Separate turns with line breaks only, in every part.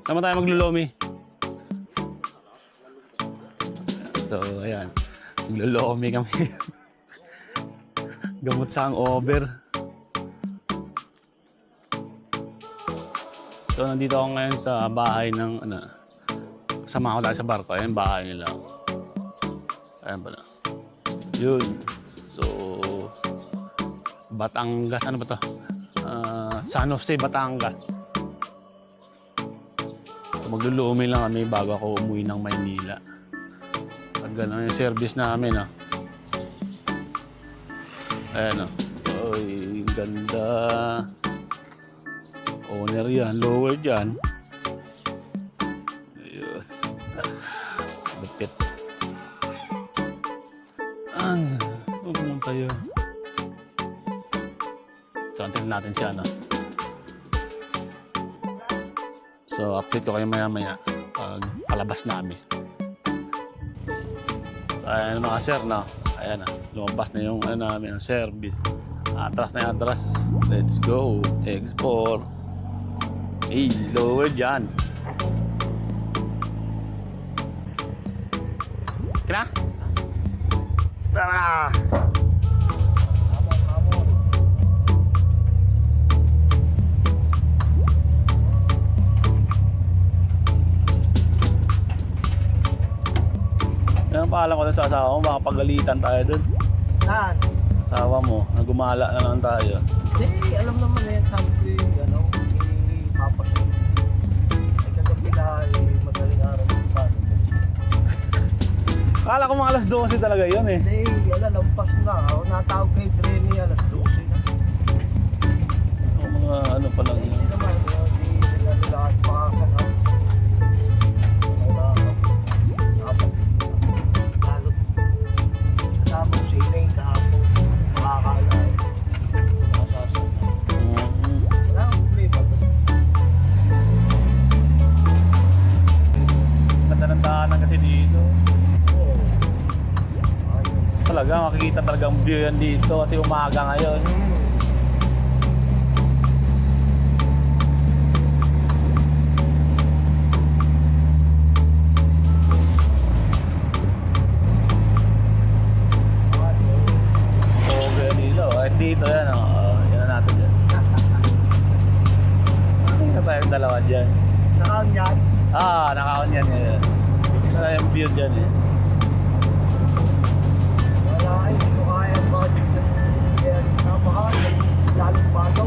Naman tayo maglulomi. So, ayan. Maglulomi kami. Gamot sa hangover. So, nandito ako ngayon sa bahay ng, kasama ko tayo sa barko. Ayan, bahay nila. Ayan pala. Yun. So, Batangas. Ano ba to? San Jose, Batangas. So, maglulumi lang kami bago ako umuwi ng Maynila. At gano'n yung service namin, Ayan, Oy, ganda. Owner yan, lower dyan. Ayun. Lupit. Huwag naman tayo. So, antin natin siya, So, update ko kayo maya-maya pag palabas namin. So, ayan mga sir, Ayan lumabas na yung namin, ang service. Atras na yung atras. Let's go. Export. Hey, lower dyan. Kena? Tara! Yan ang paalam ko dun sa asawa mo, baka pagalitan tayo dun.
Saan?
Asawa mo, nagumala na lang tayo.
Hindi, alam naman sabi ko yung papasok. Ay kagabi na, madaling araw yung paano.
Akala ko mga alas 12 talaga yun
Hindi, lampas na. Natawag kay Drenny, alas 12 na.
Mga ano pa lang.
Hindi naman, hindi nila lahat pakasan ako sa
talaga, makikita talagang view yan dito kasi umaga ngayon. Okay, dito. At dito yan, yan na natin dyan. Hindi tayo dalawa dyan.
Nakaon yan?
Nakaon yan ngayon. Ito na yung view dyan
Hindi ko kaya ang budget na napahal, lalong bagaw.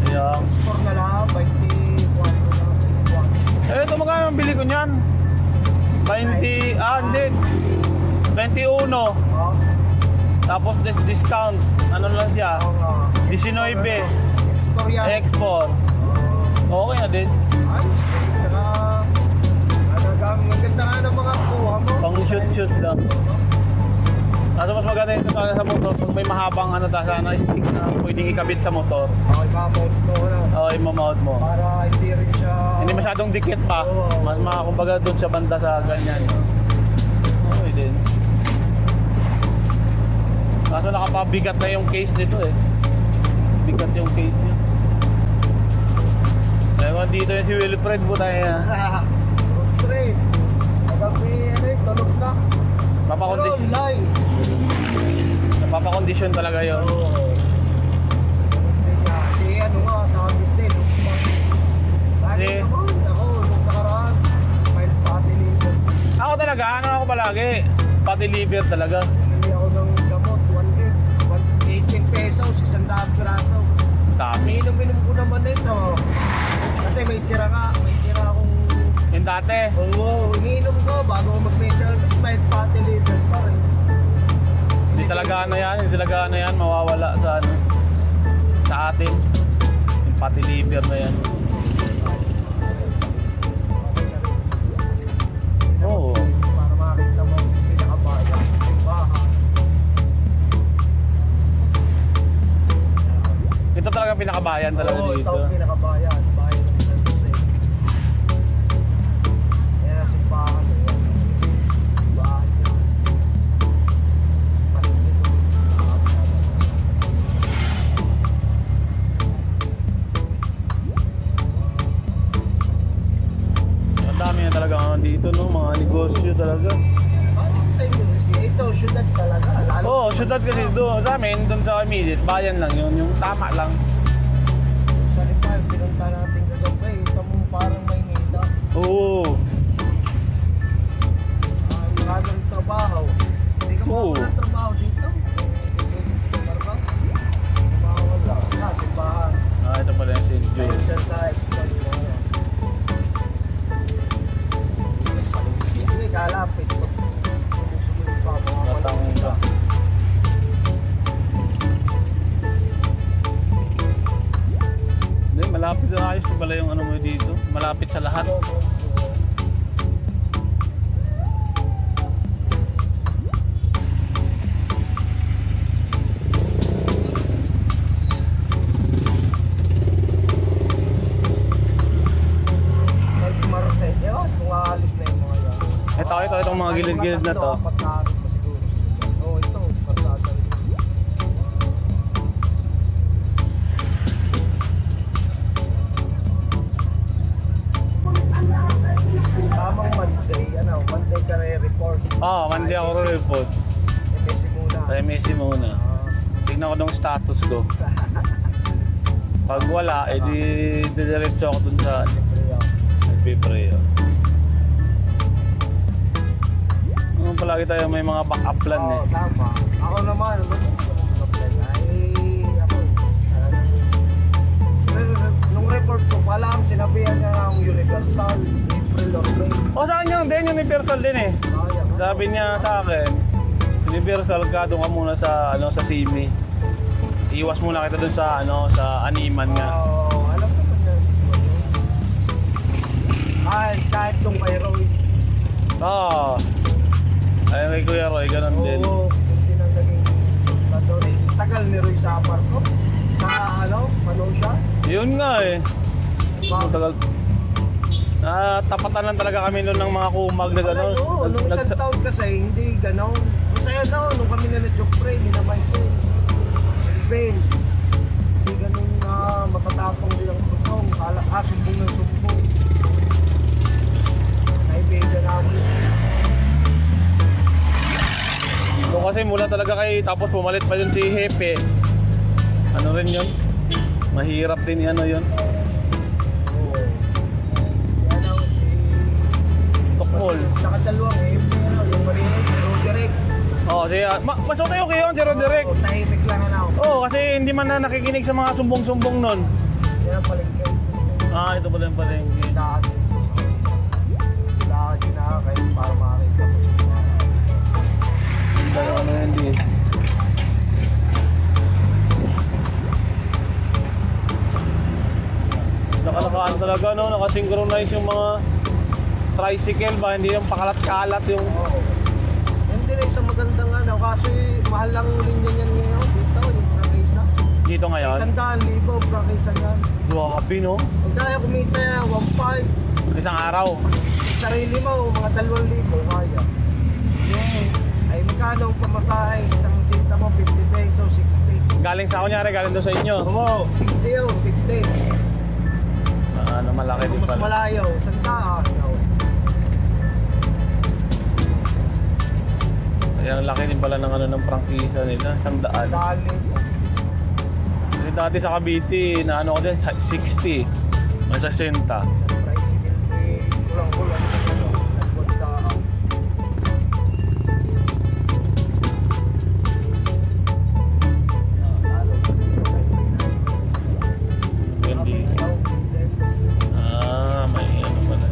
Yung
Export na lang, 24 na.
ito magkano ang bili ko niyan? 20, hindi 21. Tapos discount, ano lang siya? 19.
Export yan.
Export. Okay na din.
Ay, saka ang ganda nga ng mga kuha mo.
Pang shoot lang. Kaso mas maganda ito sa motor kung may mahabang sana stick na pwedeng ikabit sa motor.
Okay, mamount mo na.
Imamount mo.
Para hindi rin siya...
Hindi masyadong dikit pa. Mas kumbaga doon sa banda sa ganyan. Okay din. Kaso nakapabigat na yung case nito Bigat yung case niya. Ewan dito yung si Wilfred po tayo na.
Wilfred. Magabi, tulog na.
Napapakondisyon talaga yun.
Kasi sabi din. Bakit naman? Ako, nung nakaraan, may pati liver.
Ako talaga, ako palagi? Pati liver talaga.
Bumili ako ng gamot, 18 pesos, 100 piraso.
Dami.
Minum ko naman ito. Kasi may tira akong...
Yung dati.
Oo, iniinom ko bago ko mag-metal, may pati liver pa rin.
Hindi talaga na yan, mawawala sa atin. Yung pati liver na yan. Oo.
Para makita mo yung pinakabayan, yung bahay.
Ito talaga pinakabayan talaga
Oo,
dito.
ito ang pinakabayan. Bayan ng San Jose. Yan ang simbahan. Bahay niya. Paligid.
dito, no? Mga negosyo talaga.
Sa inyo, ito, syudad talaga. Lalo
Oo, syudad kasi doon. Sa amin, doon sa immediate, bayan lang yun. Yung tama lang.
sa Lipan, pinunta natin kagabi. Ito mo parang Maynila.
Oo.
Marami rin trabaho. Hindi ka
Oo.
mawala ng trabaho dito. Trabaho? Mawala. Simbahan.
Ito pala yung St. Joe.
Ayun dyan sa expo. Hindi, kalapit. Sumusunod pa.
Matang ka. Hindi, malapit na ayos na pala yung ano mo dito. Malapit sa lahat.
Martes, yun, kung aalis na yung mga yan.
Itong mga gilid-gilid na to.
Apat na araw pa siguro. Oo, ito, parsada rin. Tamang Monday, Monday ka report.
Mandi ako report.
MSC muna.
Sa MSC muna. Tignan ko ng status ko. Pag wala, edi didiretso ako dun sa nagpipray. Palagi tayo may mga backup plan eh.
Tama. Ako naman, nung report ko, palang sinabihan niya ng Universal, April or May.
Saan yun din? Universal din eh. Sabi niya sa akin, Universal ka, doon ka muna sa Simi. Iwas muna kita doon sa sa Animan nga.
Alam ko ba na sitwasyon? Kahit nung kay Roy.
Ay kay Kuya Roy, ganun din.
Oo, hindi nang naging sitwasyon. Sa tagal ni Roy sa aparto. Ano siya?
Yun nga eh. Tagal. Tapatan lang talaga kami noon ng mga kumag na gano'n.
Nung isang taon kasi, hindi gano'n. Masaya na, nung kami na nag-joke hindi na bike ko. Ben, hindi gano'n na matatapang din ang tutong. Sumbong ng sumbong. Naibigan namin.
Doon kasi mula talaga tapos pumalit pa yun si Hepe. Ano rin yun? Mahirap din yun.
Oo. Yan ang si...
Tukol.
Saka dalawang yung Marines, si Roderick.
Siya. Mas okay yun, si Roderick.
Tahimik lang
Kasi hindi man na nakikinig sa mga sumbong-sumbong nun.
Yan ang palengke.
Ito pala yung palengke.
Lahat yun kayo para makakita mo.
Dalawa na yun din. Nakalakaan talaga, nakasynchronize yung mga tricycle ba, hindi yung pakalat-kalat yung...
Yan din isang magandang kaso mahal lang linya niyan ngayon dito, yung prangisa.
Dito ngayon?
100,000 prangisa yan.
Grabe, no?
Huwag kaya kumita yan, 1.5.
Isang araw.
Sarili mo, mga 2,000, kaya. Ay magkano ang pamasahe, isang sinta mo, 50 pesos, 60.
Galing sa kunyari, galing doon sa inyo.
Oo, 60 yun, 50.
Malaki din
Mas
pala.
malayo, 100.
Ayan, laki din pala ng prangkisa nila, 100.
Dali.
Kasi dati sa Cavite, ko din, 60. May 60.
Tricycle, kulang-kulang. Nagpuntaan.
Hindi. May pala.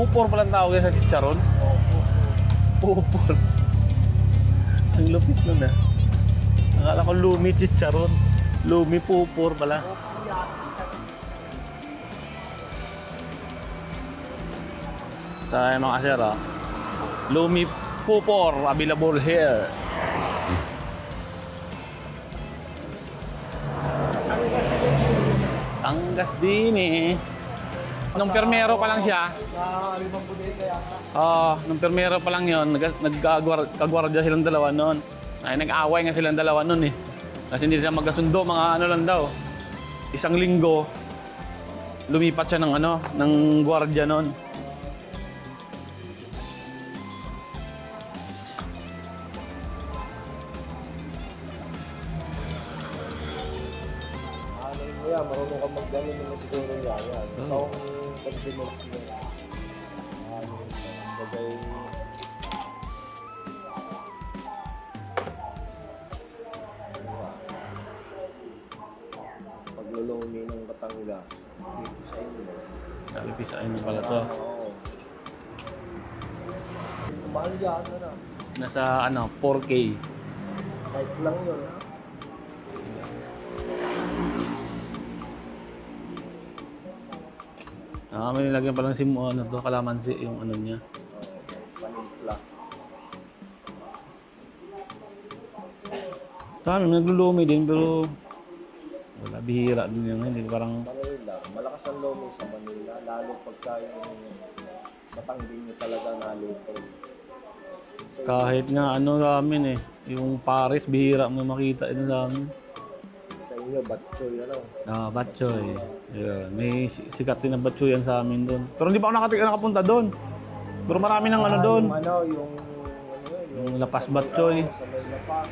Pupor palang tawag yan sa chicharon. Pupor. Ang lupit nun ah. Akala ko lumi chicharon. Lumi pupor pala. Sa mga sir ah. Lumi pupor available here. Anggas din eh. Nung permero pa lang siya,
Limang bodega yata.
nung permero pa lang yun, nagkagwardya silang dalawa noon. Ay, nag-away nga silang dalawa noon eh. Kasi hindi sila magkasundo, mga ano lang daw. Isang linggo, lumipat siya ng gwardya noon.
Ano yan, marunong ka mag-gano'n naman siguro yan. Ito ang pag-dimensi niya. Bagay... Paglulumi ng Batangas. Dito sa inyo.
Nalipisain mo pala to.
Oo. Mahal yan, ano?
Nasa 4K.
Kahit lang yun, ha?
May nilagyan palang kalamansi yung ano niya.
Panimpla.
Sana naglulumi din pero wala, bihira din yun. Hindi parang
Manila, malakas ang lomi sa Manila, lalo pagka yung Batanggin nyo talaga naluto.
kahit nga namin eh. Yung Paris, bihira mo makita ito sa amin.
Sa inyo, batchoy, ano?
Batchoy. Yun. May sikat din na batchoy yan sa amin doon. Pero hindi pa ako nakapunta doon. Pero marami ng doon. Yung Lapas Batchoy.
Sa may Lapas.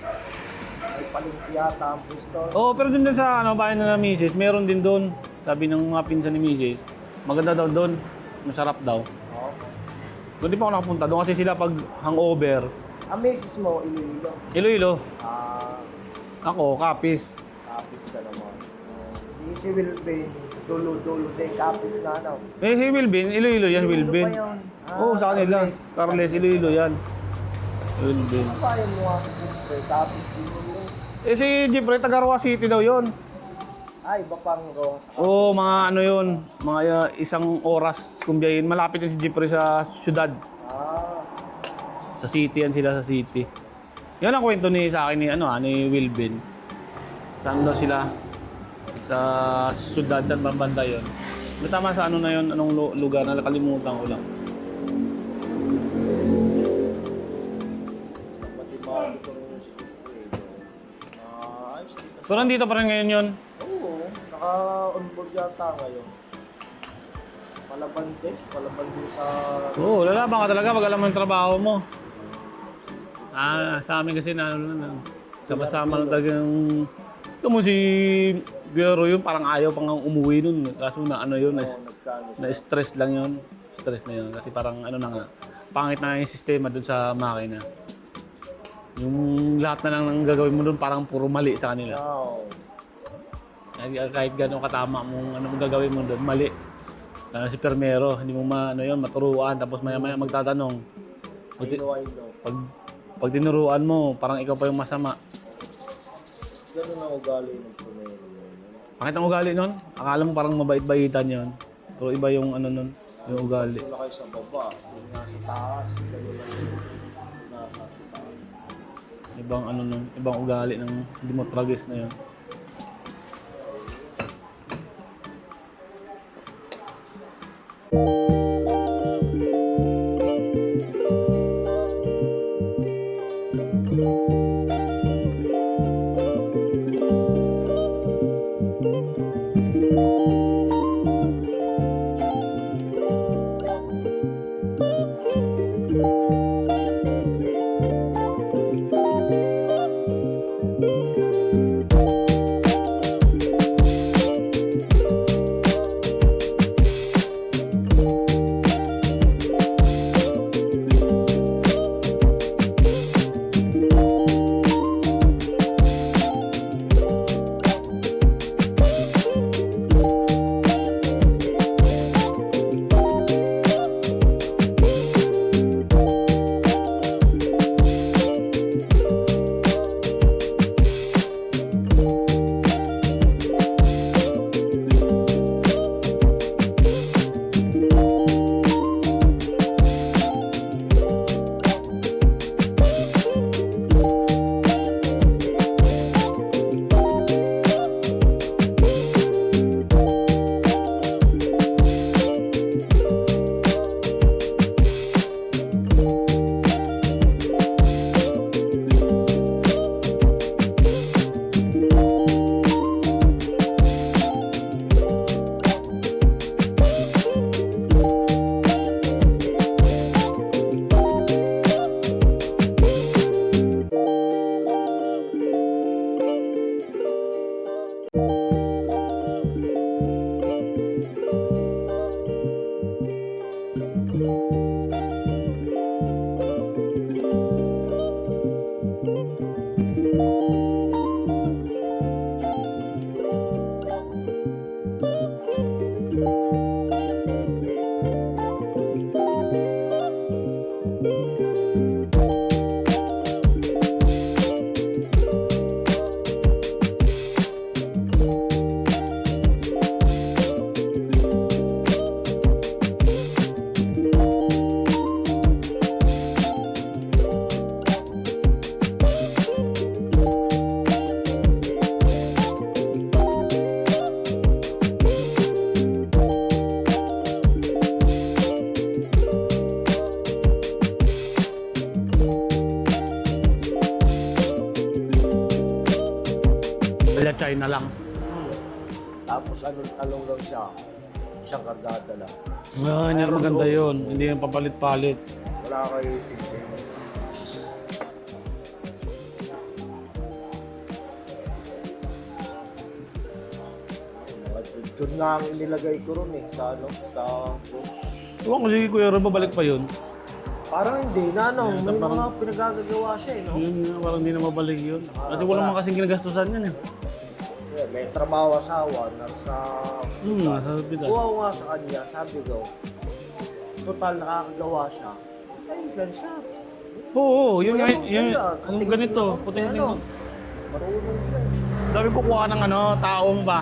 May Palimpiata ang pwesto.
Oo, pero din sa bayan na Mrs. meron din doon. Sabi ng mga pinsan ni Mrs. Maganda daw doon. Masarap daw.
Oo.
Doon di pa ako nakapunta. Doon kasi sila pag hangover.
Ang misis mo, Iloilo.
Iloilo.
Ako,
Kapis.
Kapis ka naman. Di si Wilbin, dulo-dulo din, kapis na ano.
Eh, si Wilbin. Iloilo yan, Wilbin.
Ano ba yun?
Oo, sa kanila. Carles, Iloilo yan. Wilbin.
Ano ba yun mga sa Jeffrey? Kapis din yun.
Eh, si Jeffrey, taga Roa City daw yun.
Ay, iba pang Rojas.
Oo, mga yun. Mga isang oras kung biyahin. Malapit yung si Jeffrey sa syudad. Sa city yan sila, sa city. Yan ang kwento sa akin ni Wilbin. Saan daw sila? Sa syudad, saan banda yun? May tama sa na yun, anong lugar na nakalimutan ko lang.
Matibag ito rin yung si Jeffrey. Ayos dito.
So, nandito pa rin ngayon yun.
Oo, naka-onboard yata ngayon. Palaban din sa...
Oo, lalaban ka talaga pag alam mo yung trabaho mo. Sa amin kasi sama-sama lang talagang... Ito mo si Guerrero yun, parang ayaw pang umuwi nun. Kaso na-stress lang yun. Stress na yun. Kasi parang pangit na yung sistema dun sa makina. Yung lahat na lang ng gagawin mo dun parang puro mali sa kanila.
Wow.
Kahit gano'ng katama mong gagawin mo dun, mali. Lalo si Permero, hindi mo maturuan, tapos maya-maya magtatanong.
I know.
Pag tinuruan mo, parang ikaw pa yung masama.
Ganun ang ugali ng Permero.
Pangit ang ugali nun. Akala mo parang mabait-baitan yun. Pero iba yung nun, yung ugali.
Wala kayo sa baba, yung nasa taas, ganun lang yung nasa taas.
Ibang nun, ibang ugali ng Dimotragus na yun. China lang.
Tapos along lang siya. Isang kargada lang.
Hindi maganda yun. Hindi yung papalit-palit.
Wala kayo tingin. Doon nga ang inilagay ko ron eh, sa ano, sa...
Ewan ko si Kuya Rob, babalik pa yun.
Parang hindi na ano, may
parang-
mga pinagagagawa siya eh, no?
Yun, parang hindi na mabalik yun. Kasi wala naman kasing ginagastusan yan eh.
Yeah, may trabaho asawa, nasa...
Nasa hospital.
Kuha ko nga sa kanya, sabi ko, total nakakagawa siya. Ay, dyan siya.
Oo, yun nga,
Ano,
yun,
yan,
yung ganito, puting
ano, marunong siya.
Dami kukuha ng ano, taong ba?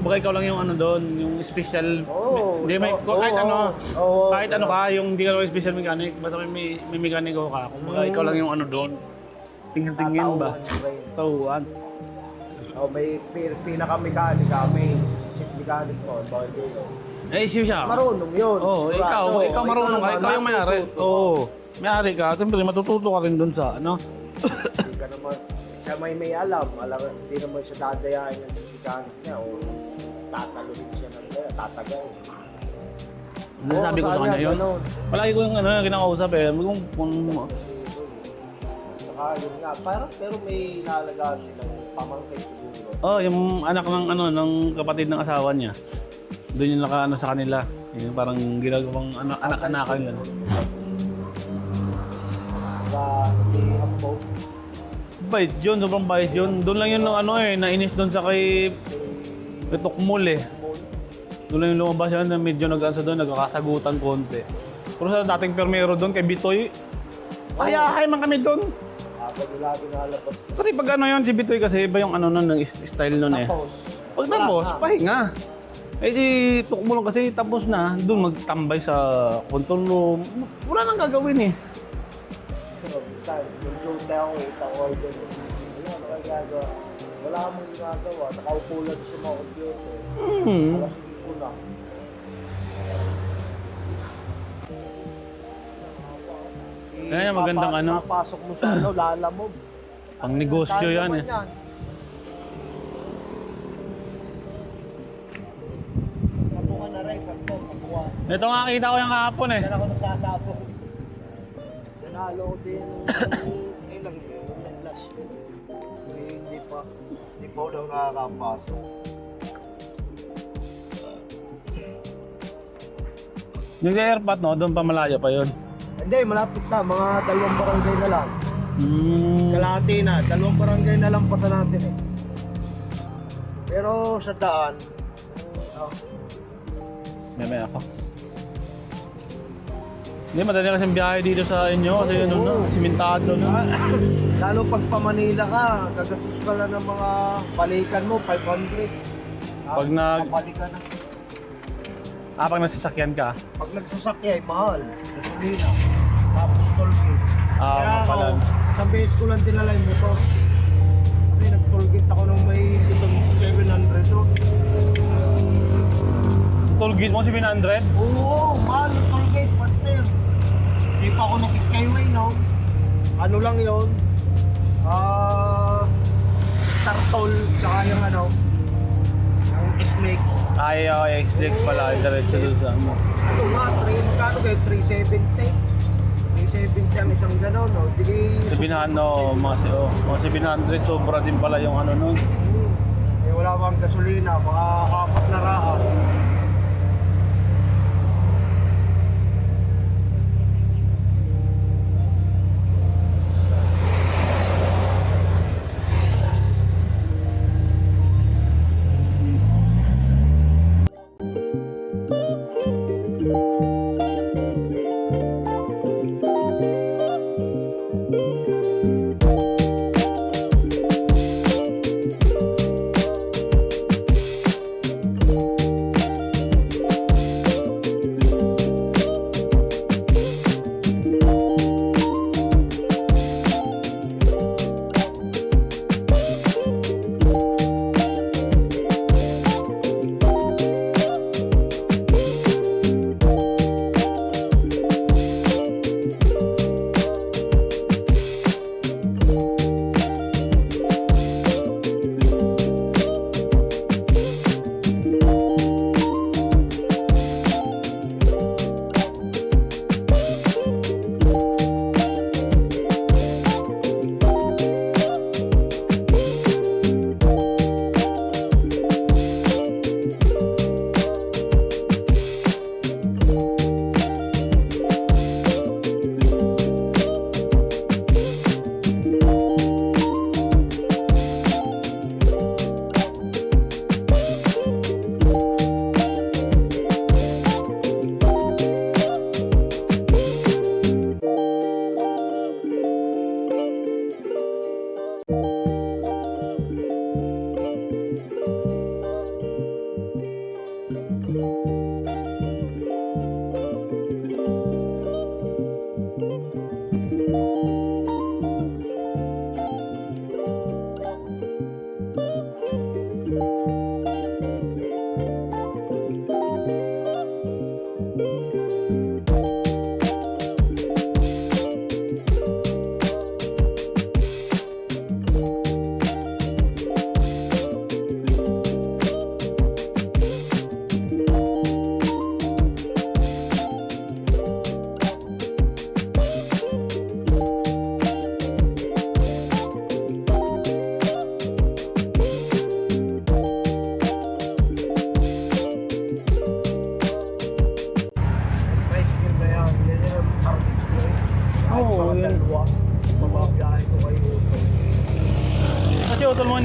Baka ikaw lang yung ano doon, yung special,
Oo,
hindi may,
oo,
kahit
oo,
ano,
oo,
kahit ano ka, yung hindi ka lang special mechanic, basta may mekaniko ka, kung baka ikaw lang yung ano doon. Tingin-tingin ba? Tauan.
Oh, may pinaka-mechanic kami. Chief mechanic ko, bawal dito.
Eh, siya.
Marunong yun.
Oo, ikaw marunong ka, ikaw yung mayari. Oo, mayari ka, siyempre matututo ka rin doon sa ano.
Hindi ka naman, siya may alam, hindi naman siya dadayain yung mechanic niya o tataluhin siya ng tatagay.
Ano sabi ko sa kanya yun? Palagi ko yung ano, kinakausap eh. Kung
Saka yun nga, pero may nalaga silang pamangkin siguro.
oh, yung anak ng ano ng kapatid ng asawa niya. Doon yung nakaano sa kanila. Yung parang ginagawang anak-anakan yun.
Sa Hampo.
Bait yun, sobrang bait yun. Doon lang yun ng ano eh, nainis doon sa kay Tukmul eh. Doon lang yung lumabas yan na medyo nag-ansa doon, nagkakasagutan konti. Pero sa dating permero doon, kay Bitoy, ayahay man kami doon.
Habang nila pinalabas.
Kasi pag ano yun, si Bitoy kasi iba yung ano nun, ng style nun eh.
Tapos,
Pag tapos, pahinga. Eh di, Tukmul kasi tapos na, doon magtambay sa control room. Wala nang gagawin eh.
minsan, yung joke na ako, ita-order. Wala, nakagagawa. Wala mong ginagawa. Nakaupo lang sa mga computer. Alas 5 na.
Kaya magandang ano.
Papasok mo sa ano, lalamog.
Pang negosyo
Kaya
yan
naman
eh.
Sapungan na rin, sapungan.
Ito nga kita ko yung kahapon eh.
Yan ako nagsasabong. Nanalo ko din ilang yun, last year. Hindi pa ako daw nakakapasok.
Yung sa airpot no, doon pa malayo pa yun.
Hindi, malapit na. Mga 2 barangay na lang.
Hmm.
Kalahati na. 2 barangay na lang pasa natin eh. Pero sa daan,
May ako. Hindi, madali kasi biyahe dito sa inyo kasi yun no, simentado no.
lalo pag pa Manila ka, gagastos ka lang ng mga balikan mo, 500.
Pag nag-
Pabalikan na.
Pag nasasakyan ka.
Pag nagsasakya ay mahal. Gasolina. Tapos toll gate. Kaya ako,
pala.
sa base ko lang dinala yung motor. Kasi nag-toll gate ako nung may 700 doon.
Toll gate mo 700?
Oo, mahal yung toll gate, partner. Hindi pa ako nag-skyway, no? Ano lang yun? Star toll, tsaka yung ano, yung snakes.
Ay, X-Dex pala, diretso doon sa ano.
Ano nga, magkano kayo? 370? 370 ang isang gano'n, no? Dili...
700, no, mga 700, sobra din pala yung ano nun.
Eh, wala bang gasolina, mga 4 na raas.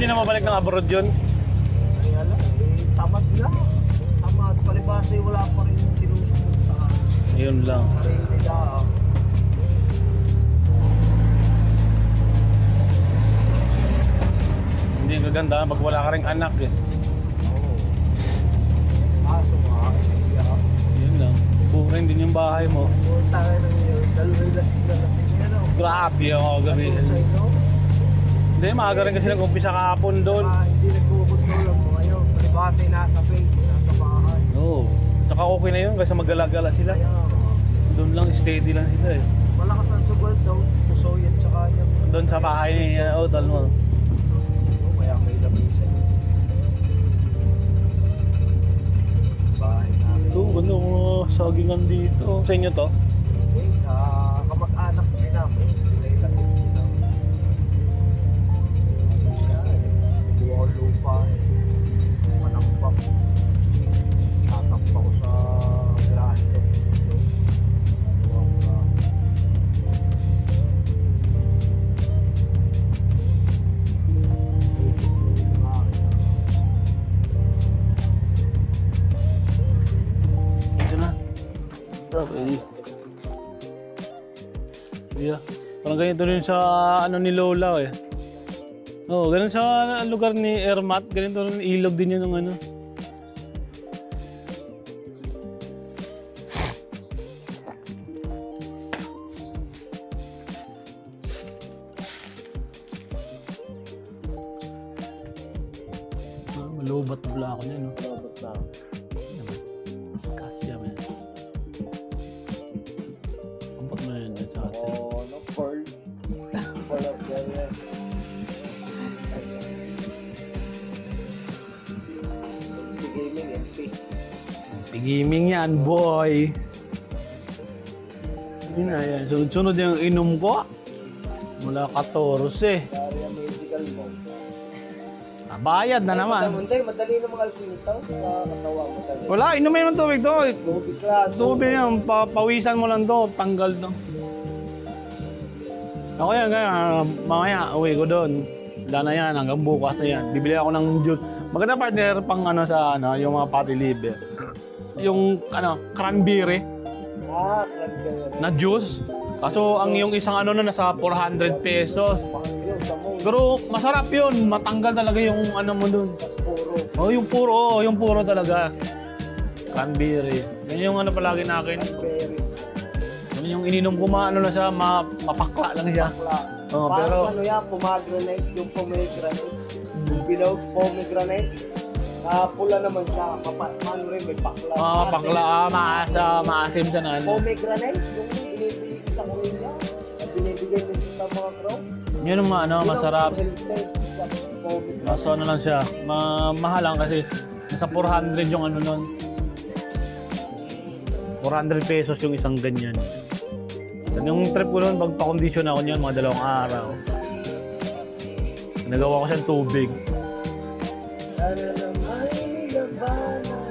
na mabalik ng abroad yun.
Ay, alam, tamad na. Tamad. Palibasa wala pa rin sinusunod.
Yun lang.
Sarili nila.
Hindi kaganda pag wala ka ring anak eh.
Oo. Kaso mga kaibigan.
Yun lang. Boring din yung bahay mo.
Punta kayo ng yun. Dalawin lasing na lasing yan.
Grabe ako gabi. Hindi, maaga rin kasi nag-umpisa kahapon doon.
Hindi nagkukuntrol ang mga yun. Palibasa nasa base, nasa bahay.
Oo. Tsaka okay na yun kasi magala-gala sila.
Kaya
Doon lang, steady lang sila eh.
malakas ang sugal daw. Puso yan tsaka yung...
Doon sa bahay ni Odal mo.
Kaya may lamisan. Bahay namin.
Ito, ganda ko sagingan dito. Sa inyo to?
Eh, sa kamag-anak din namin. Kailan din namin. Yan. Buo lupa. Manampak. Tatampak ko sa garahe ko. Buwang ka.
Ito na. Okay. Yeah. Parang ganito rin sa ano ni Lola eh. Oo, ganun sa lugar ni Ermat. Ganito rin ilog din yun ng ano. Malubat na pala ako niya, no?
Robot na.
Kasi yan, man. Ampak na yun, at saka
Oh, no, Pearl. Pearl of Gales. Si Gaming MP.
Pigiming yan, boy. Yun na yan. Sunod-sunod yung inom ko. Mula 14 eh.
Area medical mo.
Bayad na naman.
Hindi, madali na mga alsinitaw sa katawan mo.
Wala, inumin mo tubig to.
Tubig lang.
Tubig yan, pawisan mo lang to, tanggal to. Ako yan, kaya mamaya uwi ko doon. Wala na yan, hanggang bukas na yan. Bibili ako ng juice. Maganda partner pang ano sa ano, yung mga patty liver. Yung ano, cranberry
Cranberry.
na juice. Kaso ang yung isang ano na nasa 400 pesos.
Pangyo sa mo.
Pero masarap yun, matanggal talaga yung ano mo doon.
Tas puro.
Oh, yung puro talaga. Cranberry. Yan yung ano palagi na akin.
Berries.
Yan yung ininom ko ano na siya, mapakla lang siya.
Bakla.
Oh,
Parang
pero
ano yan, pomegranate. Yung pomegranate. Yung bilog pomegranate. Pula naman siya. Ano rin, may pakla.
mapakla, maasim siya na ano.
Pomegranate. Yung binibigay ko sa kuya. At binibigay din siya sa mga crow.
Yun yung ano, masarap.
Pomegranate.
Kaso ano lang siya, mahal lang kasi nasa 400 yung ano nun. 400 pesos yung isang ganyan. Yan yung trip ko nun, pagpa-condition ako niyan, mga 2 araw. Nagawa ko siyang tubig.
Sana naman labanan.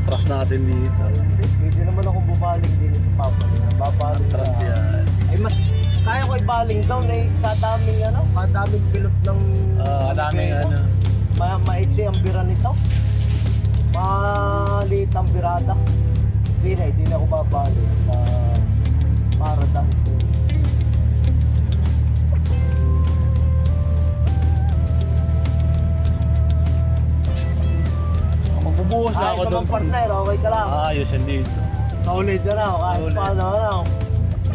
atras natin dito.
Hindi naman ako bubaling din sa papa. Babaling
Atras
na.
yan.
Ay mas kaya ko ibaling down eh. Kadaming pilot ng
Kadaming ano.
maiksi ang bira nito. Maliit ang birada. Hindi na ako babaling sa Paradan.
Magbubuhos na
Ay,
ako
sa
doon.
mga partner, okay ka lang.
Ayos yan dito.
Solid na ako, kahit
Solid.
paano ano.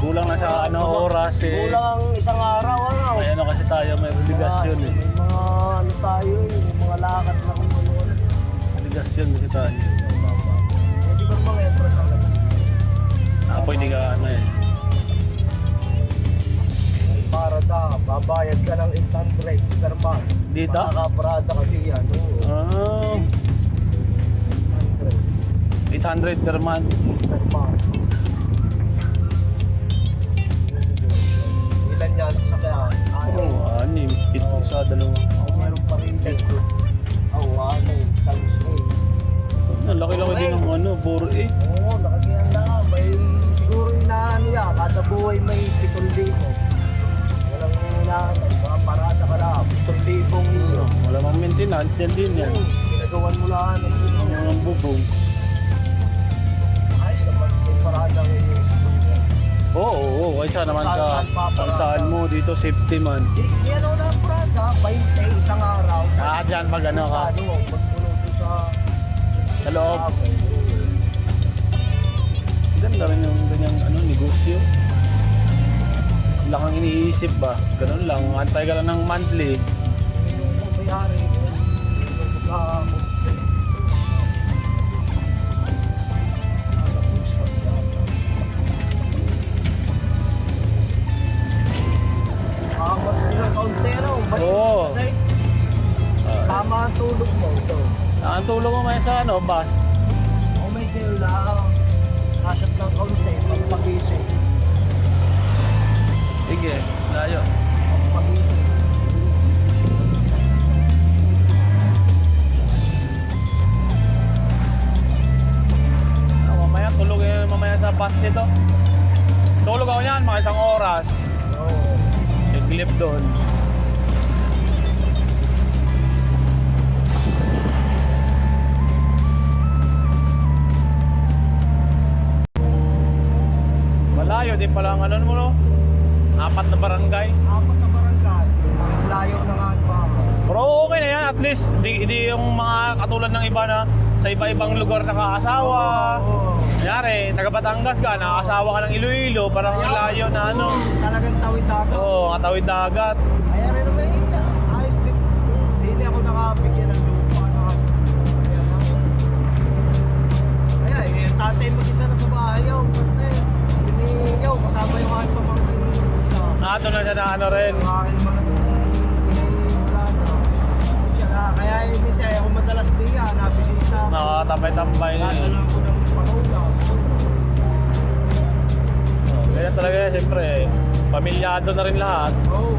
Kulang na sa oras eh.
Kulang isang araw ano.
May ano kasi tayo, may obligasyon eh.
May mga ano tayo may mga lakad na kung ano.
Obligasyon kasi tayo.
Hindi ko mga efforts ang
Pwede ka ano eh.
para babayad ka ng 800 per month.
Dito?
Makakaparada ka diyan. Oo.
800 per month.
Per month. Ilan niya sa sakyan?
Anim. Ito sa dalawa.
Meron pa rin dito. Times 8.
Ang laki-laki din ng ano, 4-8.
Oo, nakagiyan lang. May siguro inaano yan. Kada buhay may 7,000. Walang inaano. Mga parada ka lang. 7,000 euro.
Wala mang maintenance, yan din yan.
Ginagawan mo lang.
Ang bubong.
Ayos naman. May parada kayo yung sasakyan.
Oo, kaysa naman sa
Saan pa parada?
kung saan mo dito, safety man.
Di ano na parada. 20 isang araw.
Dyan pag ano ka,
Sa ano, magpuno doon
sa loob. Ganda rin yung ganyang ano, negosyo. Wala kang iniisip ba? Ganun lang, antay ka lang ng monthly.
Yung mayari.
Oo.
Kasi tama ang tulog mo ito.
Ang tulong mo may sa ano, bus.
O may kayo lang. Kasyat ng kaunti. Pagpagising.
Sige, layo.
Pagpagising.
Mamaya tulog yun mamaya sa bus nito. Tulog ako niyan, mga isang oras.
Oo.
Iglip doon. Malayo din pala ang ano mo no? 4 na barangay.
Apat na barangay. Ang layo na nga ang bahay.
Pero okay na yan, at least di yung mga katulad ng iba na sa iba-ibang lugar nakaasawa.
Oo.
Kunyari, taga Batangas ka, nakaasawa ka ng Iloilo, parang ang layo na ano.
Talagang tawid dagat.
Oo, katawid dagat.
Kaya rin naman yun. Ayos din. Hindi ako nakabigyan ng lupa. Kaya tatay mag-isa na sa bahay. Yaw, kasama yung aking pamangkin isa.
Doon na siya na ano rin.
Yung aking mga kaya minsan ako madalas diya, nabisita.
Nakatambay-tambay.
Lalo lang ko ng pangulaw.
Ganyan talaga yan, siyempre. Pamilyado na rin lahat.
Oo.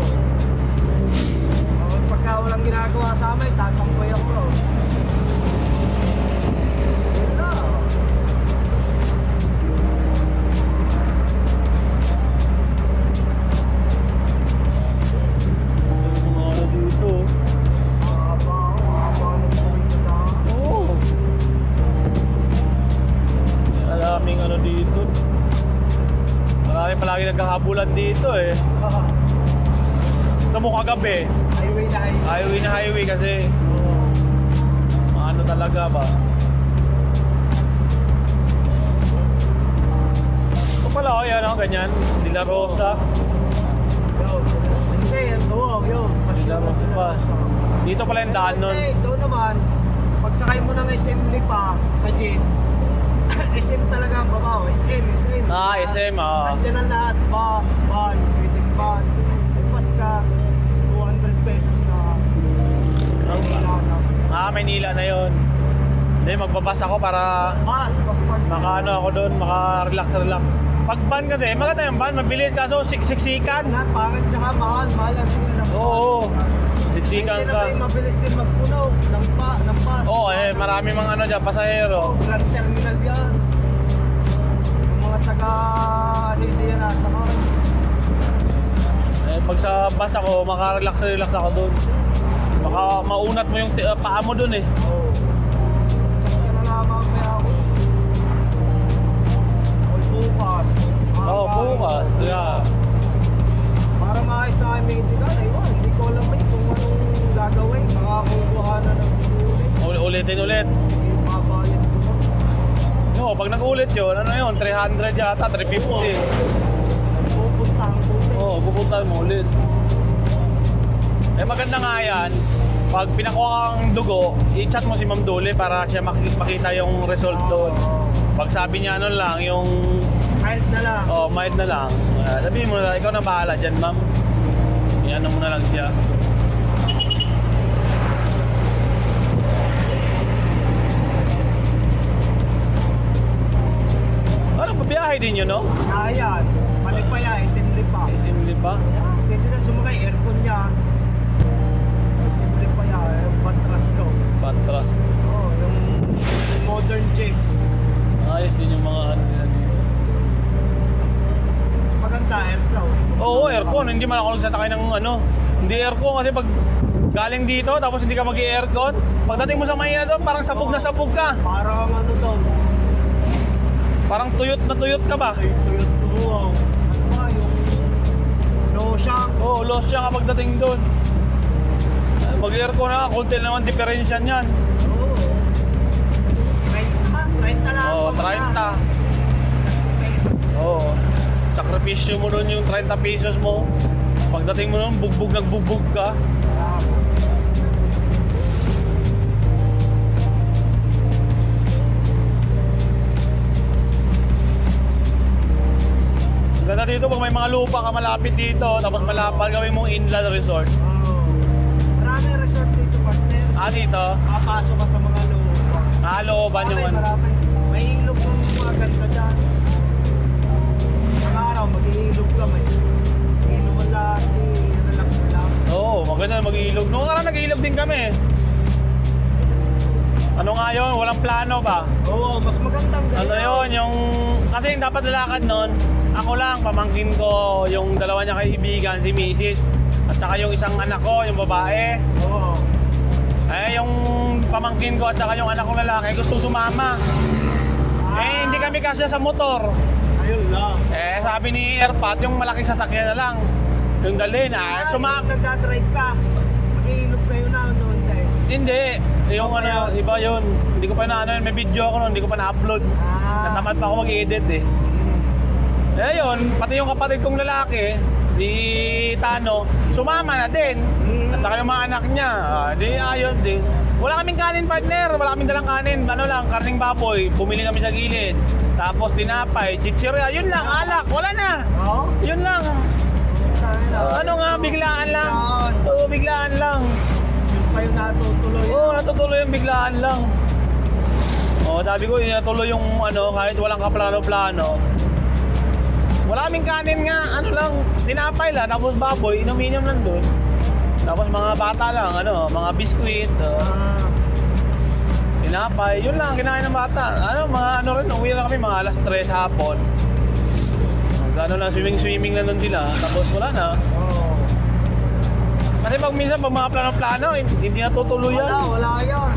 Pagka walang ginagawa sa amin, tatampoy ako. Yun na.
Yung mga ano dito.
Haba ng tawid na.
Oo. Maraming ano dito. Marami palagi nagkahabulan dito eh. Ito mo kagabi.
Highway na highway.
Highway kasi ano talaga ba? Ito pala oh, yan oh, ganyan. De La Rosa.
Hindi, yan doon.
De La Rosa. Dito pala yung daan nun.
Hindi, doon naman. Pagsakay mo ng SM Lipa sa jeep, SM talaga ang babaw. SM.
SM ah.
Nandiyan ang lahat. Bus, van, waiting van. Bus ka, 200 pesos na. Maynila na.
Maynila na yon. Hindi, magbabas ako para
Mas partner.
makaano ako doon, maka-relax. Pag van kasi, maganda yung van, mabilis kaso siksikan.
Lahat pangit tsaka mahal ang sila ng
Oo, siksikan
Hindi
ka.
na kayo mabilis din magpunaw ng pass.
Oo, marami mga ano dyan, pasahero.
Grand terminal yan. Yung mga taga, ano hindi yan nasa ka.
Pag sa bus ako, maka-relax ako doon. Baka maunat mo yung paa mo doon eh.
Oo. Kaya na lang mamaya ako. All bukas.
Oo, bukas. Yeah.
Para maayos na kami maintindihan, ayun, hindi ko alam kung anong gagawin. Baka kukuha na ng ulit.
Ulitin ulit.
Hindi mabayad ko ba?
No, pag nag-ulit yun, ano yun, 300 yata, 350.
Pupuntahan ko ulit.
Oo, pupuntahan mo ulit. Maganda nga yan. Pag pinakuha kang dugo, i-chat mo si Ma'am Dole para siya makita yung result doon. Pag sabi niya ano lang, yung
Mild na lang.
mild na lang. Sabihin mo na, ikaw na bahala dyan, ma'am. Iyan mo na lang siya. Ano, pabiyahe din yun, no?
Ayan. Malipaya, simple pa.
Simple pa.
Pwede na sumakay, aircon niya. Simple pa yan, yung patras ko.
Patras.
Oo, yung modern jeep.
Ayos din yung mga ano nila dito.
Maganda, airflow.
Oo, aircon. Hindi man ako nagsasakay ng ano. Hindi aircon kasi pag galing dito tapos hindi ka mag-i-aircon, pagdating mo sa Maynila doon, parang sabog na sabog ka.
Parang ano daw.
Parang tuyot na tuyot ka ba?
Ay, Toyota. Oo. Ano ba, yung losyang.
Oo, lost siya kapag dating doon. Mag-aircon na, konti naman diferensya niyan.
Oo. 30 lang.
Oo, 30. Oo. Sakripisyo mo doon yung 30 pesos mo. Pagdating mo doon, nagbugbog ka. Ganda dito pag may mga lupa ka malapit dito, tapos malapit gawin mong inland resort.
Oo. Maraming resort dito, partner.
Dito?
Papasok ka sa mga lupa.
Looban yung ano.
Marami. May ilog ng mga ganda dyan. Ang araw, mag-iilog ka may. Ilog mo lahat, relax mo lang.
Oo, maganda mag-iilog. Noong karang nag-iilog din kami. Ano nga yun? Walang plano ba?
Oo, mas magandang ganyan.
Ano yun? Yung... Kasi yung dapat lalakad nun, ako lang, pamangkin ko, yung dalawa niya kaibigan, si Mrs. At saka yung isang anak ko, yung babae.
Oo.
Yung pamangkin ko at saka yung anak ko lalaki, gusto sumama. Hindi kami kasya sa motor.
Ayun lang.
Sabi ni Airpat, yung malaking sasakyan na lang. Yung dalhin, sumama.
Nagdadrive ka, mag-iilog kayo na noon tayo.
Hindi. Yung ano, iba yun. Hindi ko pa na ano, may video ako nun, hindi ko pa na-upload. Natamad pa ako mag-edit eh. Yun, pati yung kapatid kong lalaki, si Tano, sumama na din. At saka yung mga anak niya, di ayun din. Wala kaming kanin, partner. Wala kaming dalang kanin. Ano lang, karning baboy. Bumili kami sa gilid. Tapos tinapay, chichirya. Yun lang, alak. Wala na.
Oo?
Yun lang. Ano nga, biglaan lang. Oo, biglaan lang.
Yun pa yung natutuloy.
Oo, natutuloy yung biglaan lang. Sabi ko, natuloy yung ano, kahit walang kaplano-plano. Wala kaming kanin nga, ano lang, tinapay lang, tapos baboy, inom-inom lang doon. Tapos mga bata lang, ano, mga biskuit, tinapay, yun lang, kinain ng bata. Mga ano rin, uwi lang kami, mga alas 3 hapon. Gano'n lang, swimming lang nun nila, tapos wala na.
Oo.
Kasi pag minsan, pag mga plano-plano, hindi natutuloy yan.
Wala yan.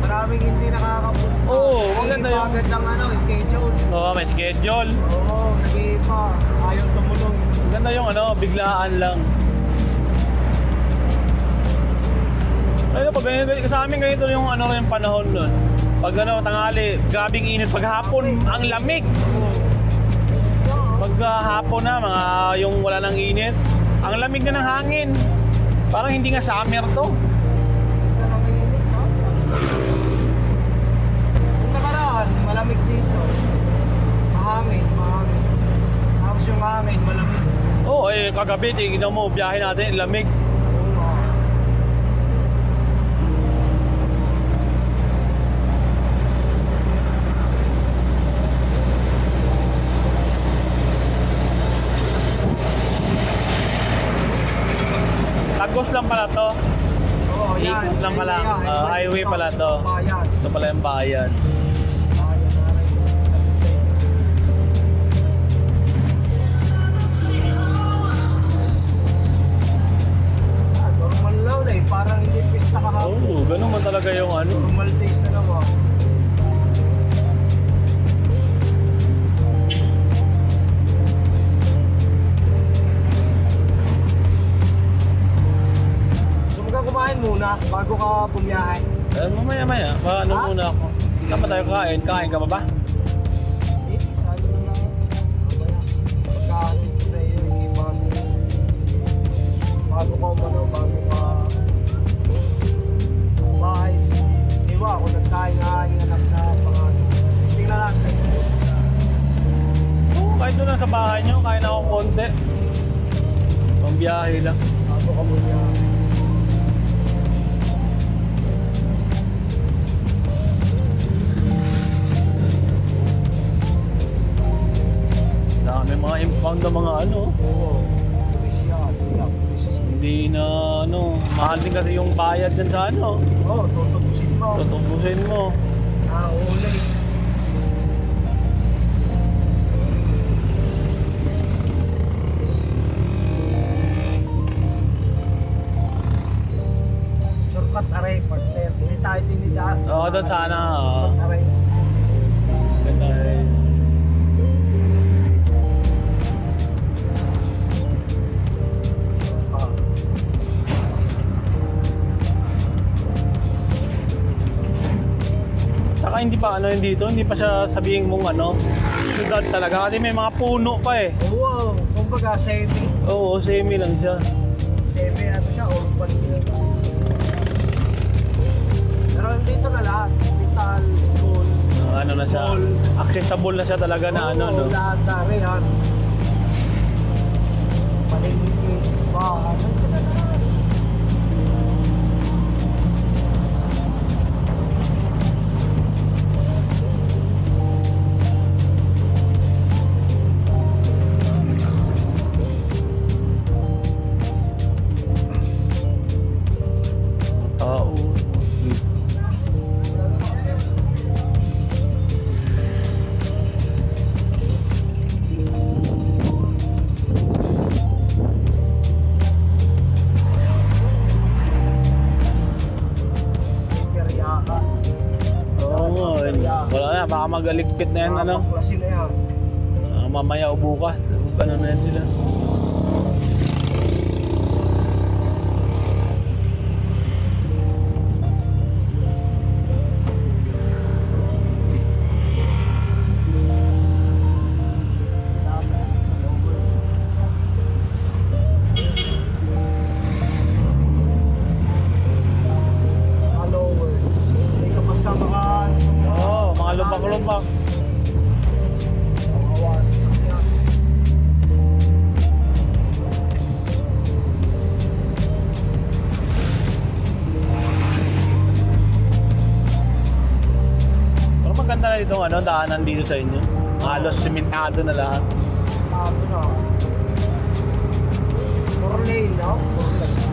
Maraming hindi nakakapunta.
Oo, maganda yun.
Agad ng ano, schedule.
Oo, may schedule.
Oo, nag-iipa. Ayaw tumulong.
Ganda yung ano, biglaan lang. Ayun, pag ganito, sa amin ganito yung ano yung panahon nun. Pag ano, tanghali, grabing init. Pag hapon, ang lamig. Pag hapon na, mga yung wala nang init, ang lamig na ng hangin. Parang hindi nga summer to.
Kung nakaraan, malamig dito. Mahangin. Tapos yung hangin, malamig.
Oo, kagabi, tignan mo, biyahe natin, lamig. Burgos lang pala to.
Oo, yan.
Ikot lang pala. Highway
ito,
pala to.
Bayan.
Ito pala yung bayan.
Bayan na rin. Normal lang eh. Parang hindi pista kahapon.
Oo, ganun man talaga yung ano.
Normal taste na naman. Gusto ka kumain muna bago ka bumiyahe?
Mamaya-maya. Ano
Ha?
muna ako. Saan ba tayo kain? Kain ka ba ba?
Eh, sabi na lang. Mamaya. Pagkahatid ko na yun, hindi bago ka umano, bago ka bahay. Iwa ako nagsayang hanap na pangalan. Tingnan natin.
Oo, kahit doon lang sa bahay nyo. Kain ako konti. Pambiyahe lang.
Bago ka bumiyahe.
Dami mga impound na mga ano.
Oo. Turisya, turisya.
Hindi na ano. Mahal din kasi yung bayad dyan sa ano.
Oo, tutubusin mo.
Tutubusin mo.
Uli. Shortcut aray, partner. Hindi tayo dinidaan.
Oo, doon sana.
Shortcut aray.
Ganda eh.
Ah.
Saka hindi pa ano hindi dito, hindi pa siya sabihin mong ano, syudad talaga kasi may mga puno pa eh.
Oo, kumbaga semi.
Oo, semi lang siya.
Semi ano siya, urban din. Pero dito na lahat. Hospital, school.
Ano na siya,
Mall.
accessible na siya talaga na ano no.
Lahat na rin. Palengke, bahay.
Tao.
Keriyakan.
Oo nga, wala na, baka magaligpit na yan ano.
Klase na yan.
Mamaya o bukas, ano na yan sila.
Follower. Hindi ka basta
Oo, mga lubak-lubak.
Makawa sa sakyan.
Pero maganda na dito ano, daanan dito sa inyo. Halos simentado na lahat.
Tato na. 4 lane, no?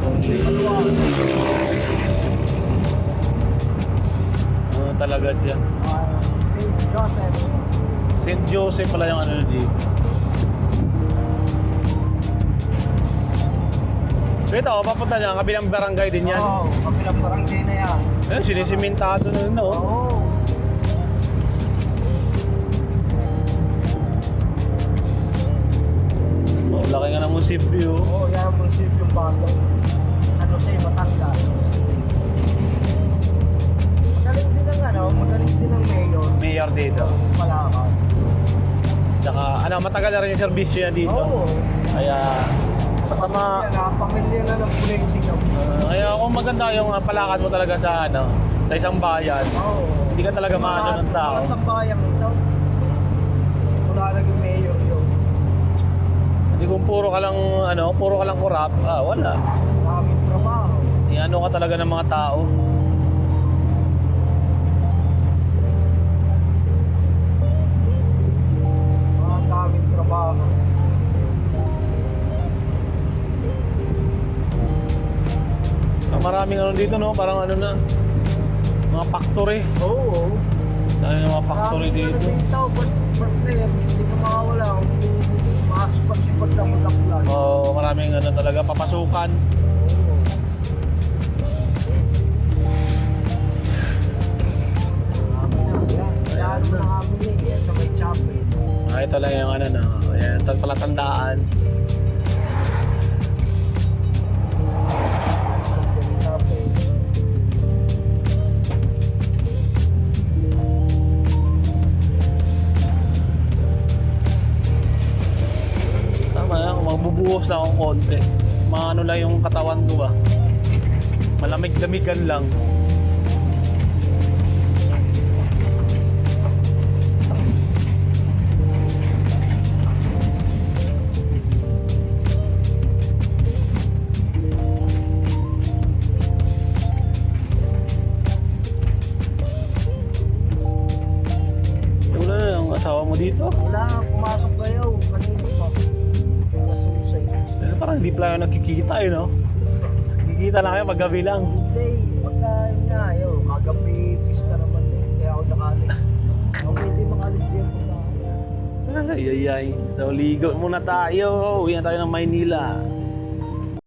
4 lane.
Ano talaga siya.
St. Joseph.
St. Joseph pala yung ano dito. Ito, papunta niya, kabilang barangay din yan.
Oo, kabilang barangay na yan.
Eh, sinisimentado na no.
Oo.
Oh, laki nga ng munisipyo.
Oo, yan ang munisipyo bago. Ano sa'yo, Batangas. Magaling din ang ano, magaling din ang mayor.
Mayor dito.
Palakad.
Tsaka, ano, matagal na rin yung servisyo niya dito.
Oo.
Kaya, tama.
Pamilya na ng politika.
Kaya kung maganda yung palakad mo talaga sa, ano, sa isang bayan,
Oo.
hindi ka talaga maano ng tao.
Mga tambayan ito. Wala naging mayor yun.
Hindi kung puro ka lang, ano, puro ka lang kurap, wala.
Daming trabaho.
Ano ka talaga ng mga tao.
Mga daming trabaho.
maraming ano dito, no? Parang ano na, mga factory.
Oo.
Dahil mga factory dito.
Dito, partner, hindi ka makawala. Makasipat-sipat lang mag-apply.
Maraming ano talaga, papasukan.
Kaya ano na kami eh, sa may chapel.
Ito lang yung ano na, ayan, palatandaan.
Sa may chapel.
Tama yan, magbubuhos lang akong konti. Mga ano lang yung katawan ko ba. Malamig-lamigan lang. Wala na yung asawa mo dito.
Wala, pumasok kayo. Kanina pa. Nasusay.
Eh, parang hindi pala nakikita eh, no? Nakikita na kayo pag gabi lang.
Hindi, pagka yun nga, yun, kagabi, pista naman eh. Kaya ako nakalis. Ako hindi makalis din po na.
Ay. So, ligo muna tayo. Uwi na tayo ng Maynila.